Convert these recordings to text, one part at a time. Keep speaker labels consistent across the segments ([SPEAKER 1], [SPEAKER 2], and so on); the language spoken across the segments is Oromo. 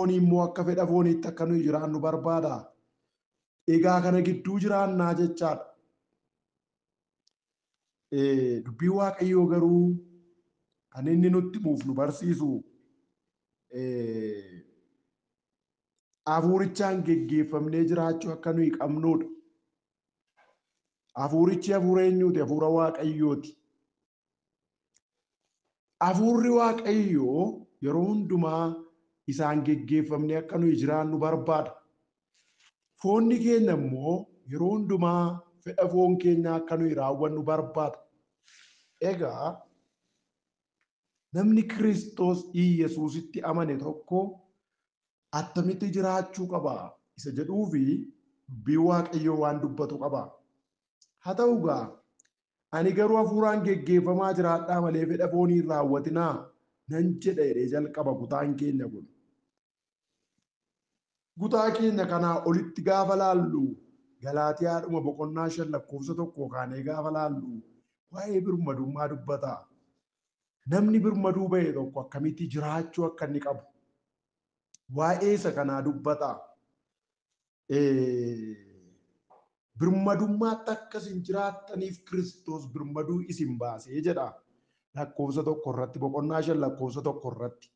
[SPEAKER 1] foonii immoo akka fedha fooniitti akka nuyi jiraannu barbaada. Egaa kana gidduu jiraannaa jechaadha. Dubbii Waaqayyoo garuu kan inni nutti himuuf nu barsiisu hafuurichaan geggeeffamnee jiraachuu akka nuyi qabnudha. Hafuurichi hafuura eenyuuti? Hafuura Waaqayyooti. Hafuurri Waaqayyoo yeroo hundumaa isaan geggeeffamnee akka nuyi jiraannu barbaada. Foonni keenya immoo yeroo hundumaa fedha foon keenya akka nuyi raawwannu barbaada. Egaa namni Kiristoos Yesuusitti amane tokko attamitti jiraachuu qaba isa jedhuufi dubbii Waaqayyoo waan dubbatu qaba. Haa ta'u gaa ani garuu hafuuraan geggeeffamaa jiraadhaa malee fedha foonii hin raawwatinaa nan jedha jedhee jalqaba kutaan keenya kun. Kutaa keenya kanaa olitti gaafa laallu Galaatiyaadhuma boqonnaa 5:1 kaanee gaafa laallu waa'ee birmadummaa dubbata. Namni birmaduu ba'e tokko akkamitti jiraachuu akka inni qabu waa'ee isa kanaa dubbata. Birmadummaatti akka isin jiraattaniif Kiristoos birmaduu isin baasee jedha. Lakkoofsa 1 irratti boqonnaa 5:1 irratti.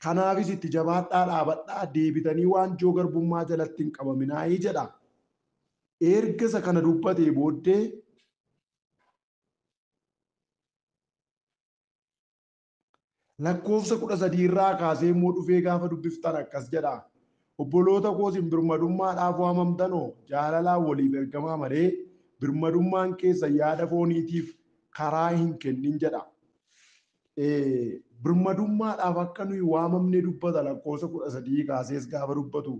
[SPEAKER 1] Kanaafis itti jabaadhaa dhaabadhaa deebitanii waanjoo garbummaa jalatti hin qabaminaayii jedha. Erga isa kana dubbatee booddee lakkoofsa 13 irraa kaasee immoo dhufee gaafa dubbiftan akkas jedha. Obboloota koo isin birmadummaadhaaf waamamtanoo jaalalaan waliif ergamaa malee birmadummaan keessan yaada fooniitiif karaa hin kennin jedha. Birmadummaadhaaf akka nuyi waamamne dubbata lakkoofsa 13 kaasees gaafa dubbatu.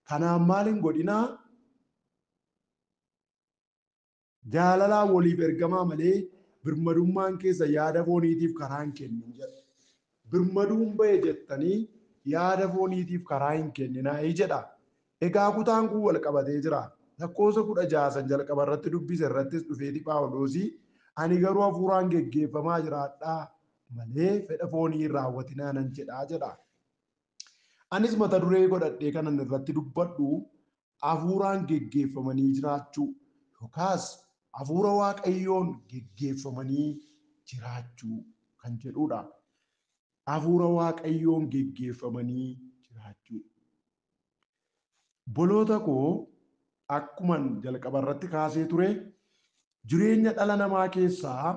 [SPEAKER 1] Kanaaf maal hin godhinaa? Jaalalaan waliif ergamaa malee birmadummaan keessan yaada fooniitiif karaa hin kennin jedha. Birmaduun ba'e jettanii yaada fooniitiif karaa hin kenninaa jedha. Egaa kutaan kun wal qabatee jira. Lakkoofsa 16 jalqaba irratti dubbise irrattis dhufeeti Phaawulosi ani garuu hafuuraan geggeeffamaa jiraadhaa malee fedha foonii hin raawwatinaa nan jedhaa jedha. Anis mata duree godhadhee kanan irratti dubbadhu hafuuraan geggeeffamanii jiraachuu yookaas hafuura Waaqayyoon geggeeffamanii jiraachuu kan jedhudha. Hafuura Waaqayyoon geggeeffamanii jiraachuu. Boloota koo akkuman jalqaba irratti kaasee ture jireenya dhala namaa keessaa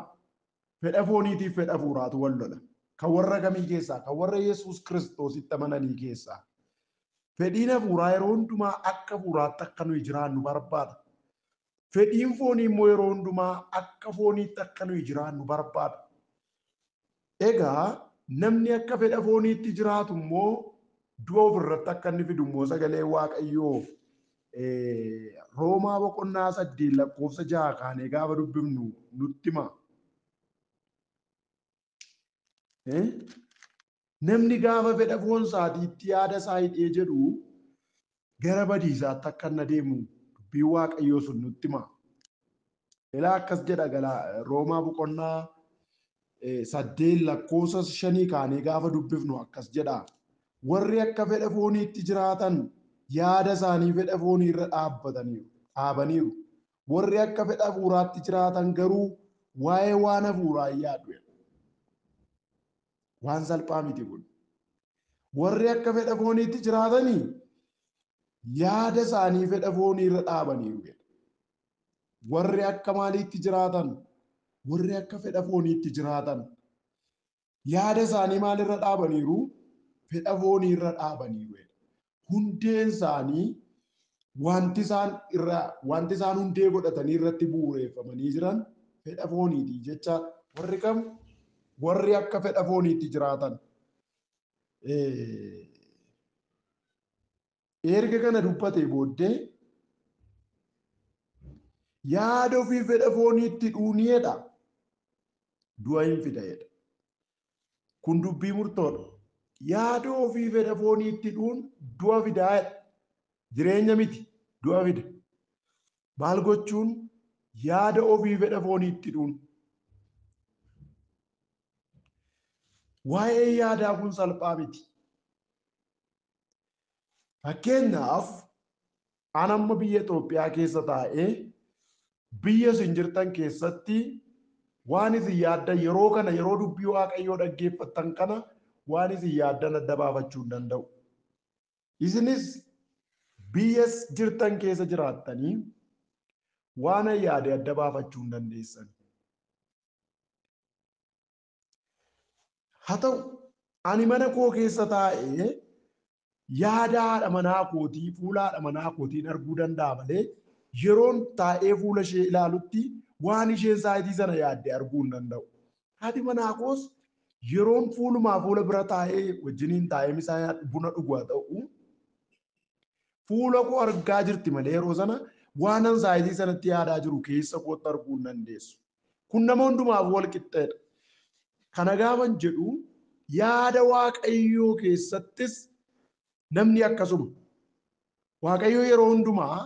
[SPEAKER 1] fedha fooniitiif fedha hafuuraatu wal lola. Kan warra kamii keessaa? Kan warra Yesuus Kiristoositti amananii keessaa. Fedhiin hafuuraa yeroo hundumaa akka hafuuraatti akka nuyi jiraannu barbaada. Fedhiin foonii immoo yeroo hundumaa akka fooniitti akka nuyi jiraannu barbaada. Egaa namni akka fedha fooniitti jiraatu immoo du'a ofirratti akka inni fidu immoo sagalee Waaqayyoo Roomaa boqonnaa 8 lakkoofsa 6 kaanee gaafa dubbifnu nutti hima. Namni gaafa fedha foon isaatiitti yaada isaa hidhee jedhu gara badiisaatti akka inni adeemu dubbii Waaqayyoo sun nutti hima. Ilaa akkas jedha Roomaa boqonnaa 8 lakkoofsa 5 kaanee gaafa dubbifnu akkas jedha. Warri akka fedha fooniitti jiraatan yaada isaanii fedha foonii irra dhaabaniiru. Warri akka fedha hafuuraatti jiraatan garuu waa'ee waan hafuuraa hin yaadu. Waan salphaa miti kun. Warri akka fedha fooniitti jiraatanii yaada isaanii fedha foonii irra dhaabaniiru. Warri akka maaliitti jiraatan? Warri akka fedha fooniitti jiraatan yaada isaanii maalirra dhaabaniiru? Fedha foonii irra dhaabaniiru. Hundeen isaanii wanti isaan hundee godhatanii irratti bu'uureffamanii jiran fedha fooniiti jecha. Warri kam? Warri akka fedha fooniitti jiraatan. Erga kana dubbatee booddee yaada ofii fedha fooniitti dhuuniidha. Du'a hin fida'edha. Kun dubbii murtoodha. Yaada ofii fedha fooniitti dhuun du'a fidaa'edha. Jireenya miti du'a fida. Maal gochuun? Yaada ofii fedha fooniitti dhuun. Waa'ee yaadaa kun salphaa miti. Fakkeenyaaf an amma biyya Itoophiyaa keessa taa'ee biyya isin jirtan keessatti waan isin yaaddan yeroo kana yeroo dubbii Waaqayyoo dhaggeeffattan kana waan isin yaaddan adda baafachuu hin danda'u. Isinis biyya jirtan keessa jiraattanii waan yaade adda baafachuu hin dandeessan. Haa ta'u ani mana koo keessa taa'ee yaada haadha manaa kootii fuula haadha manaa kootiin arguu danda'a malee yeroon taa'ee fuula ishee ilaalutti waan isheen saayitii sana yaadde arguu hin danda'u. Haati manaa koos yeroon fuulumaa fuula bira taa'ee wajjiniin taa'ee misaa buna dhuguu haa ta'u fuula koo argaa jirti malee yeroo sana waanan saayitii sanatti yaadaa jiru keessa kootti arguu hin dandeessu. Kun nama hundumaaf wal qixxeedha. Kana gaafan jedhu yaada Waaqayyoo keessattis namni akkasuma. Waaqayyoo yeroo hundumaa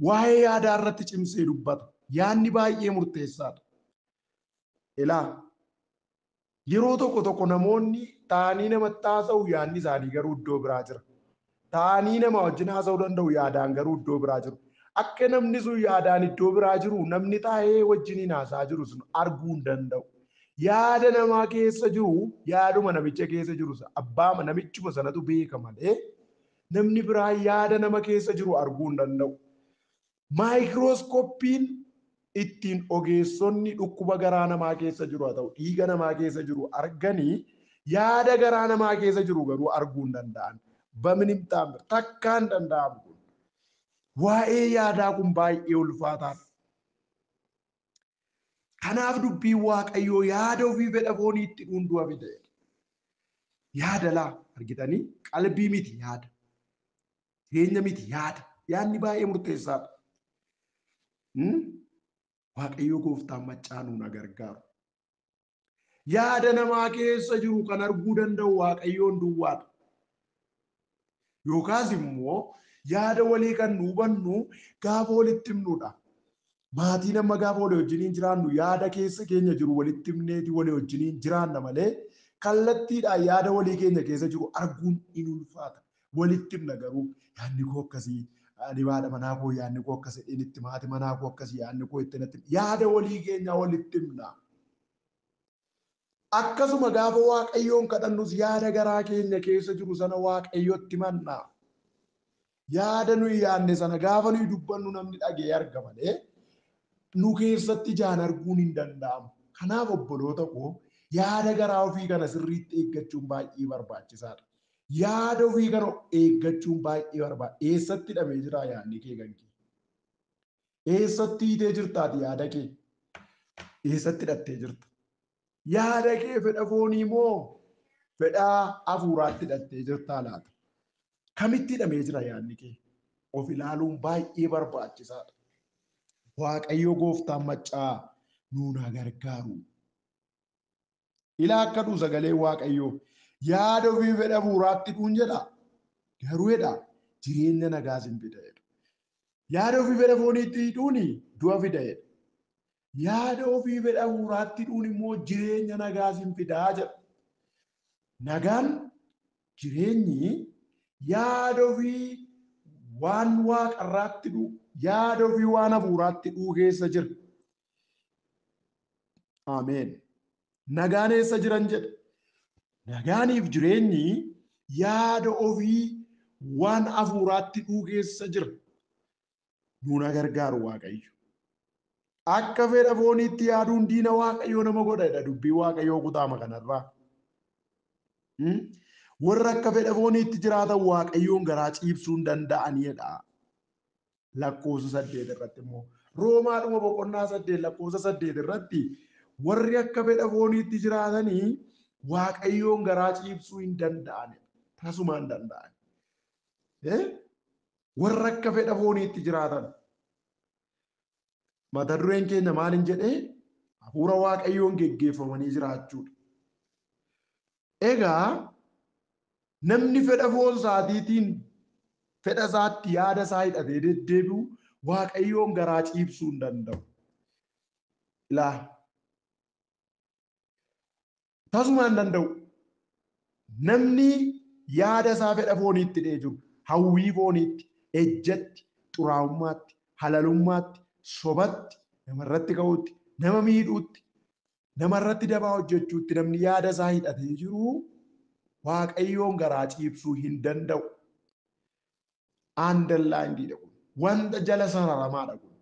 [SPEAKER 1] waa'ee yaadaa irratti cimsee dubbata. Yaadni baay'ee murteessaadha. Ilaa yeroo tokko tokko namoonni taa'anii namatti haasa'u yaadni isaanii garuu iddoo biraa jira. Taa'anii nama wajjin haasa'uu danda'u yaadaan garuu iddoo biraa jiru. Akka namni sun yaadaan iddoo biraa jiru namni taa'ee wajjiniin haasa'aa jiru sun arguu hin danda'u. Yaada namaa keessa jiru yaaduma namicha keessa jiru abbaama namichuma sanatu beeka malee namni biraa yaada nama keessa jiru arguu hin danda'u. Maayikirooskooppiin ittiin ogeessonni dhukkuba garaa namaa keessa jiru haa ta'u dhiiga namaa keessa jiru arganii yaada garaa namaa keessa jiru garuu arguu hin danda'an. Bamnim taamir takkaan danda'amu kun waa'ee yaadaa kun baay'ee ulfaataadha. Kanaaf dubbiin Waaqayyoo yaada ofii fedha foonii itti dhuundu'a fide. Yaada laa argitanii qalbii miti yaada. Jireenya miti yaada. Yaadni baay'ee murteessaadha. Waaqayyoo gooftaan maccaanuu na gargaaru. Yaada namaa keessa jiru kan arguu danda'u Waaqayyoon duwwaadha. Yookaas immoo yaada walii kan nu hubannu gaafa walitti himnudha. Maatiin amma gaafa walii wajjiniin jiraannu yaada keessa keenya jiru walitti himneeti walii wajjiniin jiraanna malee kallattiidhaan yaada walii keenya keessa jiru arguun in ulfaata. Walitti himna garuu yaadni koo akkasii ani haadha manaa koo yaadni koo akkasii dhinitti maatii manaa koo akkasii yaadni koo itti natti yaada walii keenya walitti himna. Akkasuma gaafa Waaqayyoon kadhannus yaada garaa keenya keessa jiru sana Waaqayyotti himanna. Yaada nuyi yaadne sana gaafa nuyi dubbannu namni dhagee arga malee nu keessatti ijaan arguun hin danda'amu. Kanaaf obboloota koo yaada garaa ofii kana sirriitti eeggachuun baay'ee barbaachisaadha. Yaada ofii kana eeggachuun baay'ee barbaachisaadha. Eessatti hidhamee jira yaadni kee kan kee? Eessatti hiitee jirtaati yaada kee? Eessatti hidhattee jirta? Yaada kee fedha foonii moo fedha hafuuraatti hidhattee jirtaa laata? Kamitti hidhamee jira yaadni kee? Of ilaaluun baay'ee barbaachisaadha. Waaqayyo gooftaan maccaa nuuna gargaaru. Ilaa akka dhuu sagalee Waaqayyoo yaada ofii fedha hafuuraatti dhuun jedha. Garuu jedha jireenya nagaas hin fida jedha. Yaada ofii fedha fooniitti hidhuuni du'a fida jedha. Yaada ofii fedha hafuuraatti dhuun immoo jireenya nagaas hin fidaa jedha. Nagaan jireenyi yaada ofii waan waaqarraatti dhuu yaada ofii waan hafuuraatti dhuu keessa jira. Ameen. Nagaan eessa jiran jedha. Nagaaniif jireenyi yaada ofii waan hafuuraatti dhuu keessa jira. Nuuna gargaaru Waaqayyo. Akka fedha fooniitti yaaduun diina Waaqayyoo nama godha dubbii Waaqayyoo kutaama kanarraa. Warra akka fedha fooniitti jiraatan Waaqayyoon garaa ciibsuu hin danda'anidha. Lakkoofsa 8 irratti immoo Roomaadhuma boqonnaa 8 lakkoofsa 8 irratti warri akka fedha fooniitti jiraatanii Waaqayyoon garaa ciibsuu hin danda'an. Tasuma hin danda'an. Warra akka fedha fooniitti jiraatan. Mata dureen keenya maalin jedhee hafuura Waaqayyoon geggeeffamanii jiraachuudha. Egaa namni fedha foon isaatiitiin fedha isaatti yaada isaa hidhatee deddeebi'u Waaqayyoon garaa ciibsuu hin danda'u. Ilaa tasuma hin danda'u. Namni yaada isaa fedha fooniitti hidhee jiru hawwii fooniitti, ejjatti, xuraa'ummaatti, halalummaatti, sobatti, namarratti ka'uutti, nama miidhuutti, namarratti dabaa hojjechuutti namni yaada isaa hidhatee jiru Waaqayyoon garaa ciibsuu hin danda'u. Underlined kun wanta jala sararamaadha kun.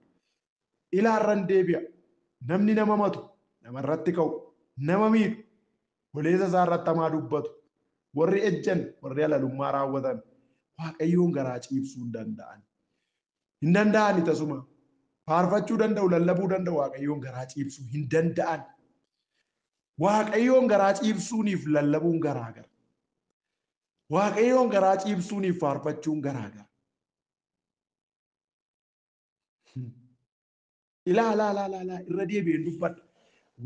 [SPEAKER 1] Ilaarran deebi'a. Namni nama matu, namarratti ka'u, nama miidhu, goleessa isaa irratti hamaa dubbatu, warri ejjan, warri halalummaa raawwatan Waaqayyoon garaa ciibsuu hin danda'an. Hin danda'ani tasuma. Faarfachuu danda'u, lallabuu danda'u, Waaqayyoon garaa ciibsuu hin danda'an. Waaqayyoon garaa ciibsuuniif lallabuun garaagara. Waaqayyoon garaa ciibsuuniif faarfachuun garaagara. Ilaa irra deebi'een dubbadha.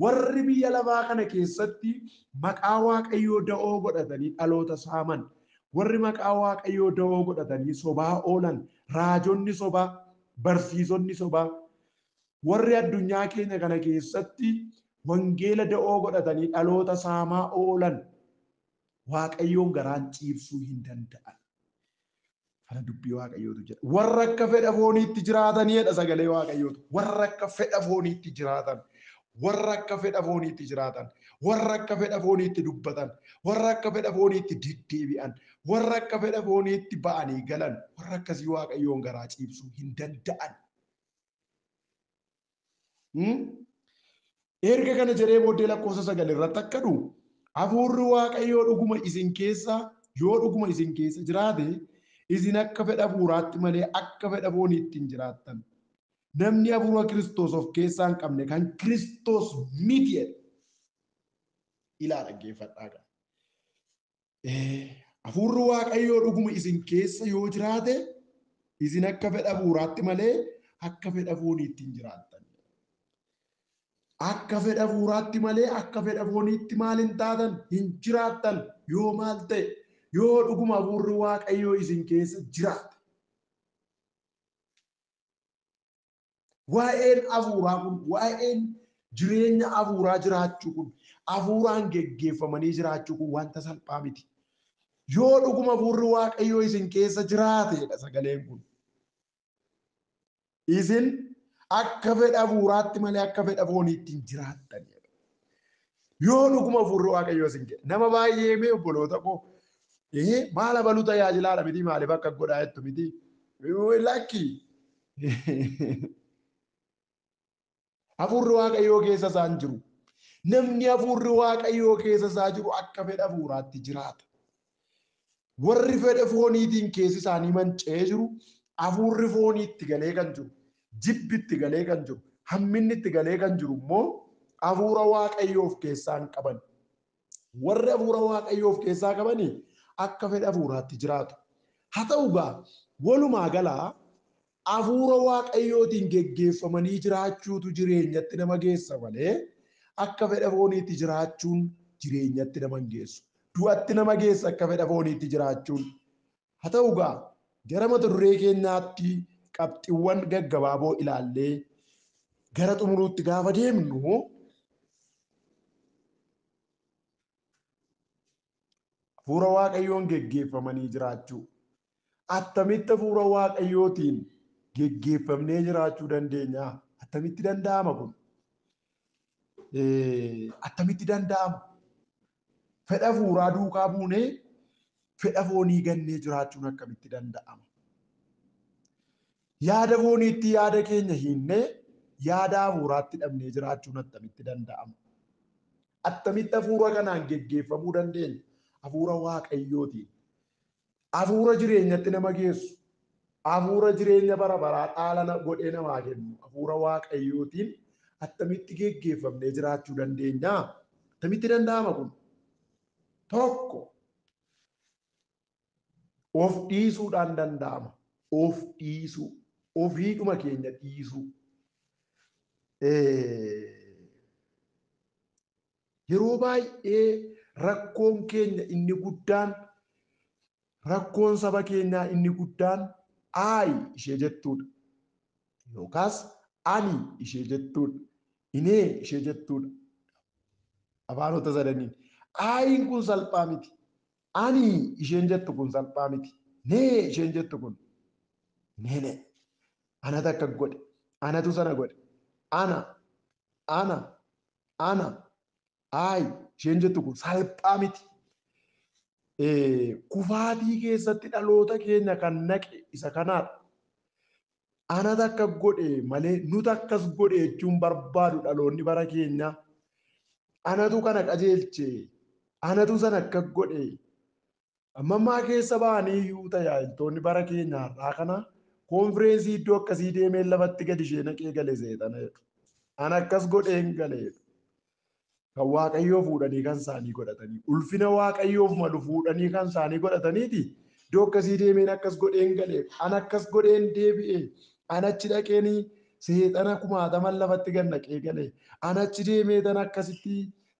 [SPEAKER 1] Warri biyya lafaa kana keessatti maqaa Waaqayyoo da'oo godhatanii dhaloota saaman, warri maqaa Waaqayyoo da'oo godhatanii sobaa oolan, raajonni sobaa, barsiisonni sobaa, warri addunyaa keenya kana keessatti wangeela da'oo godhatanii dhaloota saamaa oolan Waaqayyoon garaan ciibsuu hin danda'an. Kana dubbii Waaqayyootu jedha. Warra akka fedha fooniitti jiraataniidha sagalee Waaqayyootu. Warra akka fedha fooniitti jiraatan, warra akka fedha fooniitti jiraatan, warra akka fedha fooniitti dubbatan, warra akka fedha fooniitti deddeebi'an, warra akka fedha fooniitti ba'anii galan, warra akkasii Waaqayyoon garaa ciibsuu hin danda'an. Erga kana jedhee booddee lakkoofsa 9 irratti akka dhufu hafuurri Waaqayyoo dhuguma isin keessa yoo dhuguma isin keessa jiraate isin akka fedha hafuuraatti malee akka fedha fooniitti hin jiraattan. Namni hafuura Kiristoos of keessaa hin qabne kan Kiristoos miti jedha. Ilaa dhaggeeffadhaa qaba. Hafuurri Waaqayyoo dhuguma isin keessa yoo jiraate isin akka fedha hafuuraatti malee akka fedha fooniitti hin jiraattan. Akka fedha hafuuraatti malee akka fedha fooniitti maal hin taatan hin jiraattan yoo maal ta'e yoo dhuguma hafuurri Waaqayyoo isin keessa jiraate. Waa'een hafuuraa kun, waa'een jireenya hafuuraa jiraachuu kun, hafuuraan geggeeffamanii jiraachuu kun wanta salphaa miti. Yoo dhuguma hafuurri Waaqayyoo isin keessa jiraateedha sagaleen kun. Isin akka fedha hafuuraatti malee akka fedha fooniitti hin jiraattan. Yoo dhuguma hafuurri Waaqayyoo isin keessa. Nama baay'ee mee obboloota koo maal abaluu tajaajilaadha miti maaliif akka godhaa jettu miti. Lakki. Hafuurri Waaqayyoo keessa isaan jiru. Namni hafuurri Waaqayyoo keessa isaa jiru akka fedha hafuuraatti jiraata. Warri fedha fooniitiin keessi isaanii manca'ee jiru hafuurri fooniitti galee kan jiru. Jibbitti galee kan jiru, hamminni itti galee kan jiru immoo hafuura Waaqayyoo of keessaa hin qaban. Warri hafuura Waaqayyoo of keessaa qabanii akka fedha hafuuraatti jiraatu. Haa ta'u gaa walumaa galaa hafuura Waaqayyootiin geggeeffamanii jiraachuutu jireenyatti nama geessa malee akka fedha fooniitti jiraachuun jireenyatti nama hin geessu. Du'atti nama geessa akka fedha fooniitti jiraachuun. Haa ta'u gaa gara mata duree keenyaatti qabxiiwwan gaggabaaboo ilaallee gara xumuruutti gaafa deemnu hafuura Waaqayyoon geggeeffamanii jiraachuu. Attamitti hafuura Waaqayyootiin geggeeffamnee jiraachuu dandeenya? Attamitti danda'ama kun? Attamitti danda'ama? Fedha hafuuraa duukaa buunee fedha foonii gannee jiraachuun akkamitti danda'ama? Yaada fooniitti yaada keenya hinnee yaada hafuuraatti dhabnee jiraachuun attamitti danda'ama? Attamitti hafuura kanaan geggeeffamuu dandeenya? Hafuura Waaqayyootiin. Hafuura jireenyatti nama geessu. Hafuura jireenya bara baraa dhaala godhee namaa kennu. Hafuura Waaqayyootiin attamitti geggeeffamnee jiraachuu dandeenya? Attamitti danda'ama kun? Tokko of dhiisuudhaan danda'ama. Of dhiisuu. Ofiidhuma keenya dhiisuu. Yeroo baay'ee rakkoon keenya inni guddaan, rakkoon saba keenyaa inni guddaan aayi ishee jettuudha. Yookaas ani ishee jettuudha. Inee ishee jettuudha. Afaanota sadaniin. Aayiin kun salphaa miti. Ani isheen jettu kun salphaa miti. Nee isheen jettu kun nee anatu akka godhe anatu sana godhe ana ana ay isheen jettu kun salphaa miti. Kufaatii keessatti dhaloota keenya kan naqe isa kanaadha. Anatu akka godhe malee nuti akkas godhe jechuun barbaadu dhaloonni bara keenya. Anatu kana qajeelche anatu sana akka godhe ammammaa keessa ba'anii iyyuu tajaajiltoonni bara keenyaa irraa kana koonfireensii iddoo akkasii deemee lafatti gadi ishee naqee galee seexana jedhu. Ana akkas godheen galee kan waaqayyoo fuudhanii kan isaanii godhatanii ulfina waaqayyoof malu fuudhanii kan isaanii godhataniiti. Iddoo akkasii deemeen akkas godheen galee ana akkas godheen deebi'ee ana achi dhaqeenii seexana kumaataman lafatti gad naqee galee ana achi deemee tan akkasitti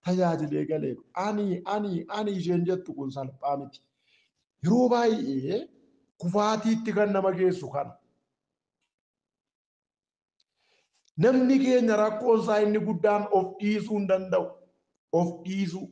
[SPEAKER 1] tajaajilee galee ani isheen jettu kun salphaa miti. Yeroo baay'ee kufaatiitti kan nama geessu kana. Namni keenya rakkoon isaa inni guddaan of dhiisuu hin danda'u. Of dhiisuu.